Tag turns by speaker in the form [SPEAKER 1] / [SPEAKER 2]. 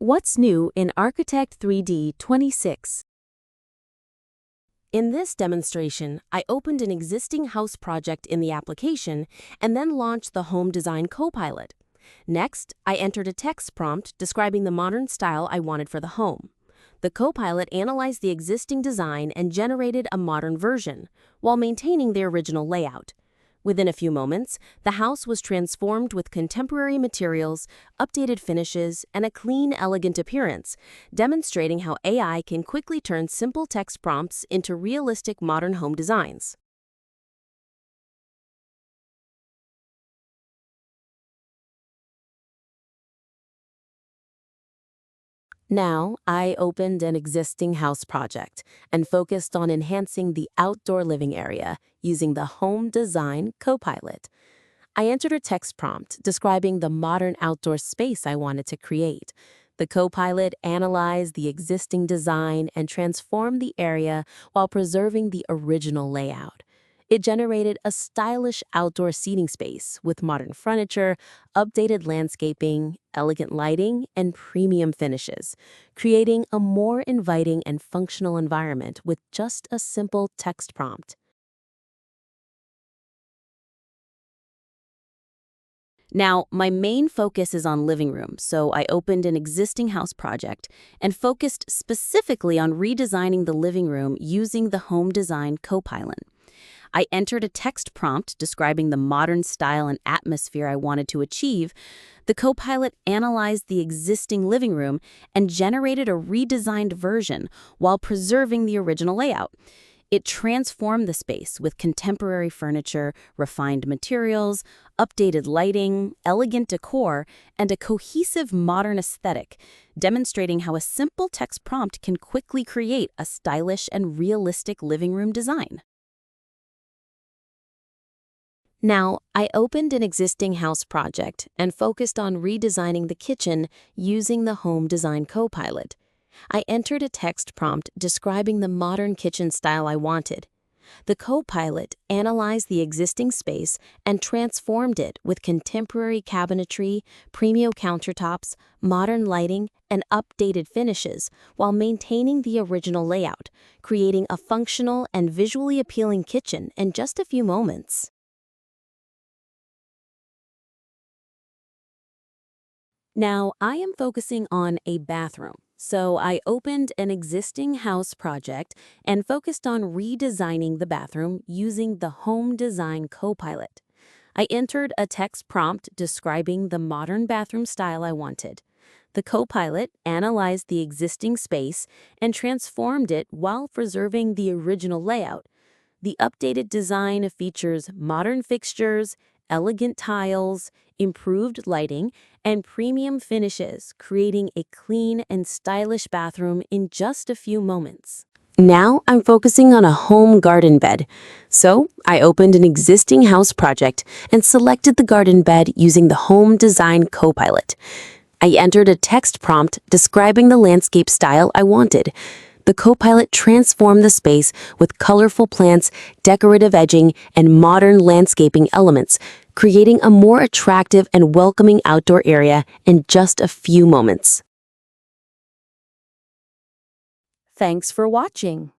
[SPEAKER 1] What's new in Architect 3D 26? In this demonstration, I opened an existing house project in the application and then launched the Home Design Copilot. Next, I entered a text prompt describing the modern style I wanted for the home. The Copilot analyzed the existing design and generated a modern version, while maintaining the original layout. Within a few moments, the house was transformed with contemporary materials, updated finishes, and a clean, elegant appearance, demonstrating how AI can quickly turn simple text prompts into realistic modern home designs. Now, I opened an existing house project and focused on enhancing the outdoor living area using the Home Design Copilot. I entered a text prompt describing the modern outdoor space I wanted to create. The Copilot analyzed the existing design and transformed the area while preserving the original layout. It generated a stylish outdoor seating space with modern furniture, updated landscaping, elegant lighting, and premium finishes, creating a more inviting and functional environment with just a simple text prompt. Now, my main focus is on living room, so I opened an existing house project and focused specifically on redesigning the living room using the Home Design Copilot. I entered a text prompt describing the modern style and atmosphere I wanted to achieve. The Copilot analyzed the existing living room and generated a redesigned version while preserving the original layout. It transformed the space with contemporary furniture, refined materials, updated lighting, elegant decor, and a cohesive modern aesthetic, demonstrating how a simple text prompt can quickly create a stylish and realistic living room design. Now, I opened an existing house project and focused on redesigning the kitchen using the Home Design Copilot. I entered a text prompt describing the modern kitchen style I wanted. The Copilot analyzed the existing space and transformed it with contemporary cabinetry, premium countertops, modern lighting, and updated finishes while maintaining the original layout, creating a functional and visually appealing kitchen in just a few moments. Now, I am focusing on a bathroom, so I opened an existing house project and focused on redesigning the bathroom using the Home Design Copilot. I entered a text prompt describing the modern bathroom style I wanted. The Copilot analyzed the existing space and transformed it while preserving the original layout. The updated design features modern fixtures, elegant tiles, improved lighting, and premium finishes, creating a clean and stylish bathroom in just a few moments. Now I'm focusing on a home garden bed. So I opened an existing house project and selected the garden bed using the Home Design Copilot. I entered a text prompt describing the landscape style I wanted. The Copilot transformed the space with colorful plants, decorative edging, and modern landscaping elements, creating a more attractive and welcoming outdoor area in just a few moments. Thanks for watching.